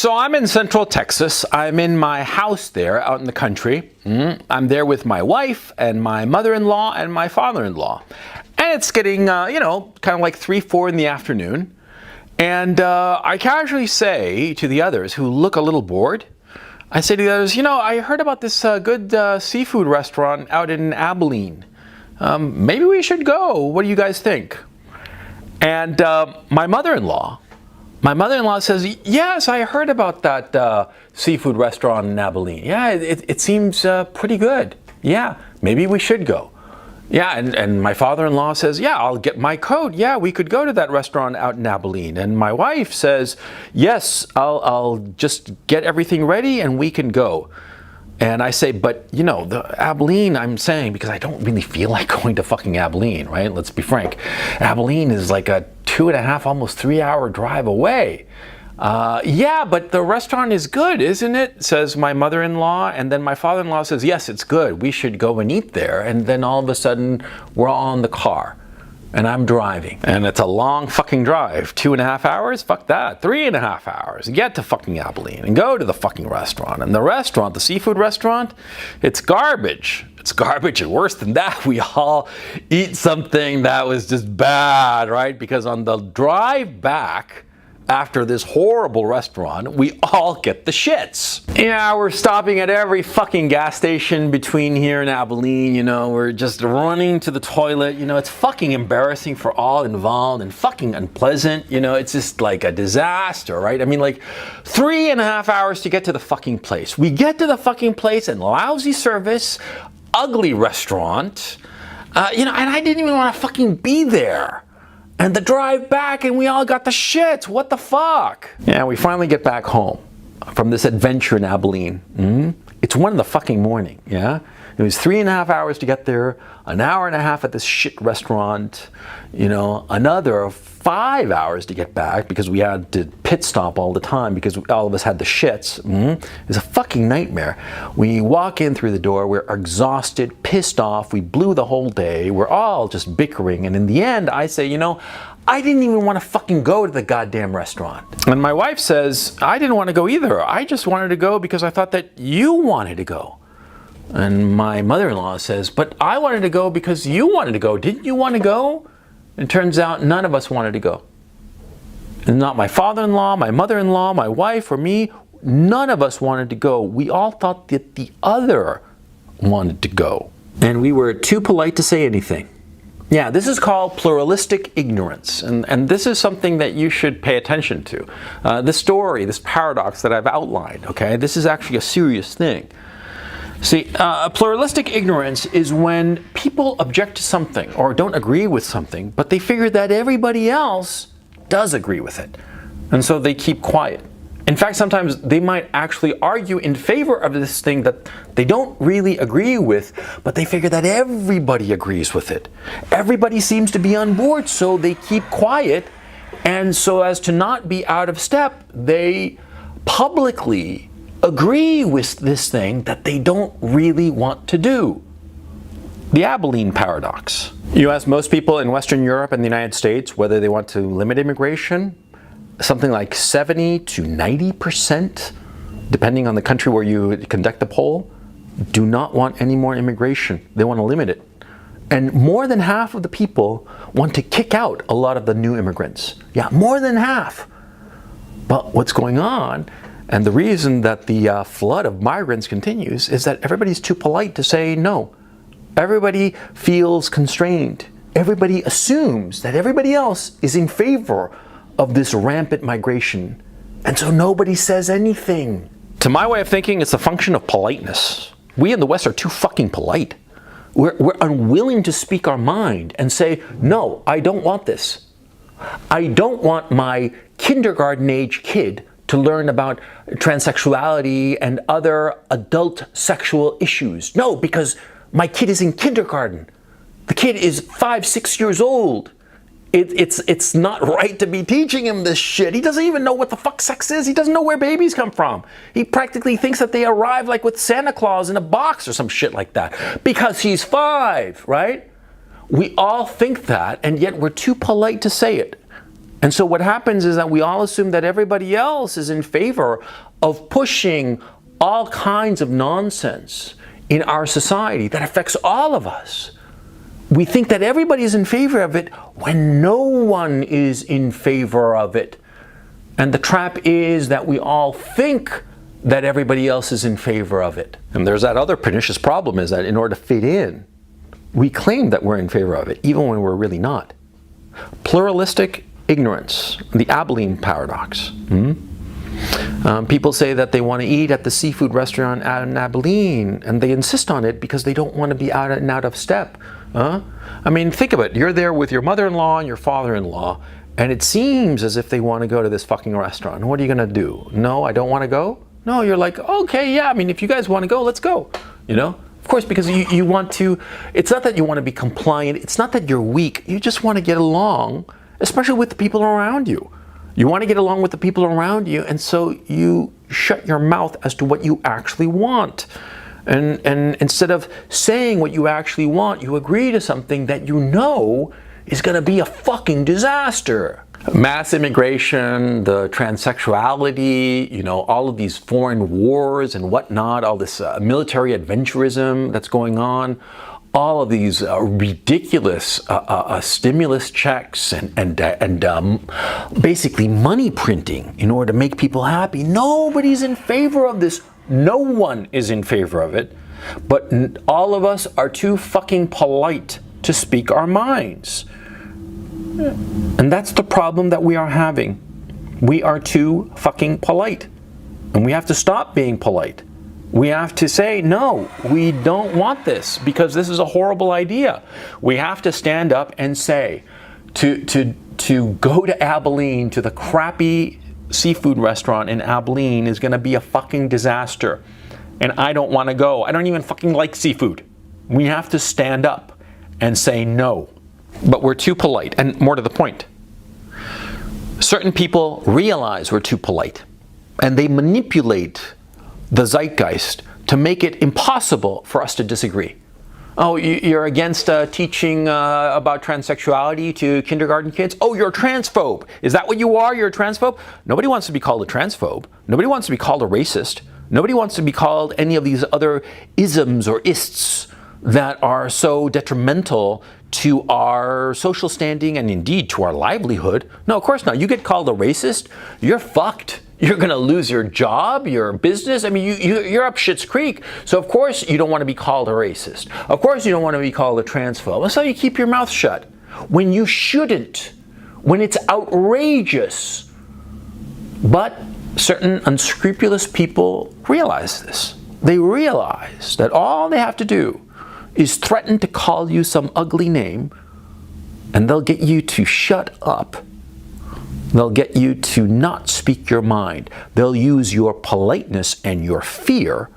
So I'm in Central Texas. I'm in my house there out in the country. I'm there with my wife and my mother-in-law and my father-in-law. And it's getting, kind of like 3, 4 in the afternoon. And I casually say to the others who look a little bored, I say to the others, I heard about this good seafood restaurant out in Abilene. Maybe we should go. What do you guys think? And my mother-in-law says, yes, I heard about that seafood restaurant in Abilene. Yeah, it seems pretty good. Yeah, maybe we should go. Yeah, and my father-in-law says, yeah, I'll get my coat. Yeah, we could go to that restaurant out in Abilene. And my wife says, yes, I'll just get everything ready and we can go. And I say, but the Abilene, I'm saying, because I don't really feel like going to fucking Abilene, right? Let's be frank. Abilene is like a 2.5, almost 3-hour drive away. Yeah, but the restaurant is good, isn't it? Says my mother-in-law. And then my father-in-law says, yes, it's good. We should go and eat there. And then all of a sudden, we're all in the car. And I'm driving. And it's a long fucking drive. 2.5 hours? Fuck that. 3.5 hours. Get to fucking Abilene and go to the fucking restaurant. And the restaurant, the seafood restaurant, it's garbage. It's garbage, and worse than that, we all eat something that was just bad, right? Because on the drive back, after this horrible restaurant, we all get the shits. Yeah, we're stopping at every fucking gas station between here and Abilene, we're just running to the toilet, it's fucking embarrassing for all involved and fucking unpleasant, it's just like a disaster, right? I mean, like 3.5 hours to get to the fucking place. We get to the fucking place and lousy service, ugly restaurant, and I didn't even want to fucking be there. And the drive back, and we all got the shits. What the fuck? Yeah, we finally get back home from this adventure in Abilene. It's 1 in the fucking morning, yeah? It was 3.5 hours to get there, 1.5 hours at this shit restaurant, another 5 hours to get back because we had to pit stop all the time because all of us had the shits. It was a fucking nightmare. We walk in through the door, we're exhausted, pissed off, we blew the whole day, we're all just bickering, and in the end I say, I didn't even want to fucking go to the goddamn restaurant. And my wife says, I didn't want to go either. I just wanted to go because I thought that you wanted to go. And my mother-in-law says, but I wanted to go because you wanted to go. Didn't you want to go? And it turns out none of us wanted to go. And not my father-in-law, my mother-in-law, my wife, or me. None of us wanted to go. We all thought that the other wanted to go. And we were too polite to say anything. Yeah, this is called pluralistic ignorance. And this is something that you should pay attention to. This story, this paradox that I've outlined, okay, this is actually a serious thing. See, pluralistic ignorance is when people object to something or don't agree with something, but they figure that everybody else does agree with it. And so they keep quiet. In fact, sometimes they might actually argue in favor of this thing that they don't really agree with, but they figure that everybody agrees with it. Everybody seems to be on board, so they keep quiet. And so as to not be out of step, they publicly agree with this thing that they don't really want to do. The Abilene paradox. You ask most people in Western Europe and the United States whether they want to limit immigration. Something like 70 to 90%, depending on the country where you conduct the poll, do not want any more immigration. They want to limit it. And more than half of the people want to kick out a lot of the new immigrants. Yeah, more than half. But what's going on, and the reason that the flood of migrants continues, is that everybody's too polite to say no. Everybody feels constrained. Everybody assumes that everybody else is in favor of this rampant migration. And so nobody says anything. To my way of thinking, it's a function of politeness. We in the West are too fucking polite. We're unwilling to speak our mind and say, no, I don't want this. I don't want my kindergarten age kid to learn about transsexuality and other adult sexual issues. No, because my kid is in kindergarten. The kid is 5, 6 years old. It's not right to be teaching him this shit. He doesn't even know what the fuck sex is. He doesn't know where babies come from. He practically thinks that they arrive like with Santa Claus in a box or some shit like that because he's 5, right? We all think that, and yet we're too polite to say it. And so what happens is that we all assume that everybody else is in favor of pushing all kinds of nonsense in our society that affects all of us. We think that everybody is in favor of it when no one is in favor of it. And the trap is that we all think that everybody else is in favor of it. And there's that other pernicious problem, is that in order to fit in, we claim that we're in favor of it, even when we're really not. Pluralistic ignorance, the Abilene paradox. People say that they want to eat at the seafood restaurant in Abilene, and they insist on it because they don't want to be out and out of step. I mean, think of it. You're there with your mother-in-law and your father-in-law, and it seems as if they want to go to this fucking restaurant. What are you going to do? No, I don't want to go? No, you're like, okay, yeah, I mean, if you guys want to go, let's go, you know? Of course, because you want to, it's not that you want to be compliant, it's not that you're weak, you just want to get along, especially with the people around you. You want to get along with the people around you, and so you shut your mouth as to what you actually want. And instead of saying what you actually want, you agree to something that you know is going to be a fucking disaster. Mass immigration, the transsexuality, you know, all of these foreign wars and whatnot, all this military adventurism that's going on, all of these ridiculous stimulus checks and basically money printing in order to make people happy. Nobody's in favor of this. No one is in favor of it. But all of us are too fucking polite to speak our minds. And that's the problem that we are having. We are too fucking polite. And we have to stop being polite. We have to say, no, we don't want this because this is a horrible idea. We have to stand up and say, to go to Abilene, to the crappy seafood restaurant in Abilene is going to be a fucking disaster. And I don't want to go. I don't even fucking like seafood. We have to stand up and say no. But we're too polite. And more to the point, certain people realize we're too polite. And they manipulate the zeitgeist to make it impossible for us to disagree. Oh, you're against teaching about transsexuality to kindergarten kids? Oh, you're a transphobe. Is that what you are? You're a transphobe? Nobody wants to be called a transphobe. Nobody wants to be called a racist. Nobody wants to be called any of these other isms or ists that are so detrimental to our social standing and indeed to our livelihood. No, of course not. You get called a racist, you're fucked. You're going to lose your job, your business. I mean, you're up shit's creek. So of course you don't want to be called a racist. Of course you don't want to be called a transphobe. That's how you keep your mouth shut. When you shouldn't. When it's outrageous. But certain unscrupulous people realize this. They realize that all they have to do is threaten to call you some ugly name, and they'll get you to shut up. They'll get you to not speak your mind. They'll use your politeness and your fear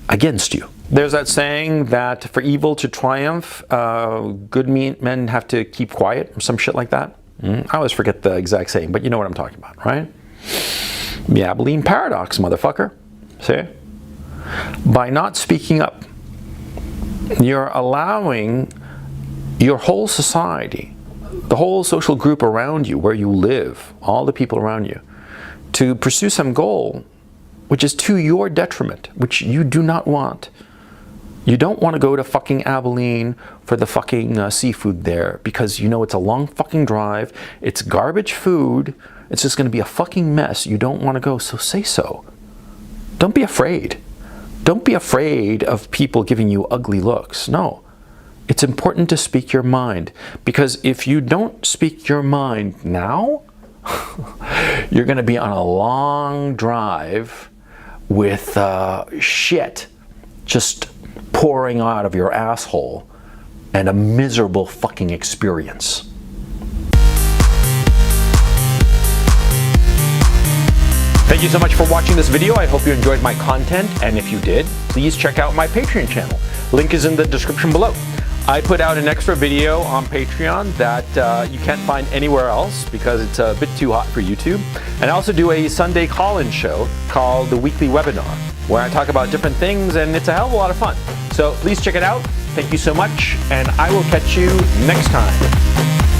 against you. There's that saying that for evil to triumph, good men have to keep quiet, or some shit like that. I always forget the exact saying, but you know what I'm talking about, right? The Abilene paradox, motherfucker. See? By not speaking up, you're allowing your whole society, the whole social group around you, where you live, all the people around you, to pursue some goal which is to your detriment, which you do not want. You don't want to go to fucking Abilene for the fucking seafood there because you know it's a long fucking drive, it's garbage food, it's just going to be a fucking mess. You don't want to go, so say so. Don't be afraid. Don't be afraid of people giving you ugly looks. No. It's important to speak your mind, because if you don't speak your mind now, you're going to be on a long drive with shit just pouring out of your asshole and a miserable fucking experience. Thank you so much for watching this video. I hope you enjoyed my content, and if you did, please check out my Patreon channel. Link is in the description below. I put out an extra video on Patreon that you can't find anywhere else because it's a bit too hot for YouTube. And I also do a Sunday call-in show called The Weekly Webinar, where I talk about different things, and it's a hell of a lot of fun. So please check it out. Thank you so much, and I will catch you next time.